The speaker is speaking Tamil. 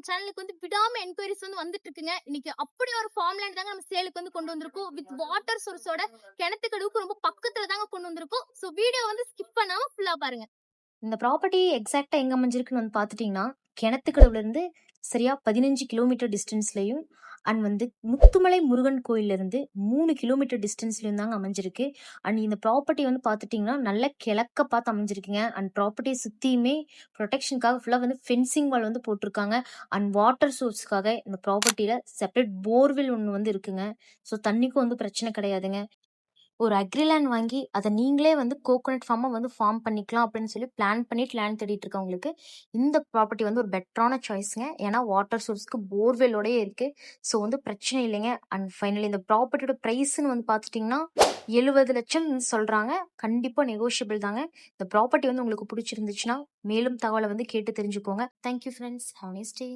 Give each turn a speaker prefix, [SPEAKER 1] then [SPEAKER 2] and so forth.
[SPEAKER 1] சேனலுக்கு வந்து விடாம என்கொயரிஸ் வந்து வந்துட்டு இருக்குங்க. இன்னைக்கு அப்படி ஒரு ஃபார்ம் லேண்ட் தாங்க நம்ம சேலுக்கு வந்து கொண்டு வந்திருக்கோம். வித் வாட்டர் சோர்ஸோட கிணத்துக்கடுவுக்கு ரொம்ப பக்கத்துல தாங்க கொண்டு வந்திருக்கோம். ஸோ வீடியோ வந்து ஸ்கிப் பண்ணாம ஃபுல்லா பாருங்க.
[SPEAKER 2] இந்த ப்ராப்பர்ட்டி எக்ஸாக்ட்டா எங்க அமைஞ்சிருக்குன்னு வந்து பார்த்துட்டீங்கன்னா, கிணத்துக்கடவுலேருந்து சரியா 15 கிலோமீட்டர் டிஸ்டன்ஸ்லயும் அண்ட் வந்து முத்துமலை முருகன் கோயில்லேருந்து 3 கிலோமீட்டர் டிஸ்டன்ஸ்லயும் தாங்க அமைஞ்சிருக்கு. அண்ட் இந்த ப்ராப்பர்ட்டி வந்து பார்த்துட்டீங்கன்னா, நல்ல கிழக்க பார்த்து அமைஞ்சிருக்குங்க. அண்ட் ப்ராப்பர்ட்டிய சுத்தியுமே ப்ரொடெக்ஷனுக்காக ஃபுல்லா வந்து ஃபென்சிங் வால் வந்து போட்டிருக்காங்க. அண்ட் வாட்டர் சோர்ஸ்க்காக இந்த ப்ராப்பர்ட்டியில செப்பரேட் போர்வெல் ஒண்ணு வந்து இருக்குங்க. ஸோ தண்ணிக்கும் வந்து பிரச்சனை கிடையாதுங்க. ஒரு அக்ரிலேண்ட் வாங்கி அத நீங்களே வந்து கோகோனட் ஃபார்மா வந்து ஃபார்ம் பண்ணிக்கலாம் அப்படின்னு சொல்லி பிளான் பண்ணிட்டு லேண்ட் தேடிட்டு இருக்கவங்களுக்கு இந்த ப்ராப்பர்ட்டி வந்து ஒரு பெட்டரான சாய்ஸ்ங்க. ஏன்னா வாட்டர் சோர்ஸ்க்கு போர்வெல்லோடயே இருக்கு. ஸோ வந்து பிரச்சனை இல்லைங்க. அண்ட் ஃபைனலி இந்த ப்ராப்பர்ட்டியோட ப்ரைஸ்ன்னு வந்து பார்த்துட்டிங்கன்னா 70 லட்சம் சொல்றாங்க. கண்டிப்பா நெகோஷியபிள் தாங்க. இந்த ப்ராப்பர்ட்டி வந்து உங்களுக்கு பிடிச்சிருந்துச்சுன்னா மேலும் தகவலை வந்து கேட்டு தெரிஞ்சுக்கோங்க. Thank you friends. Have nice day.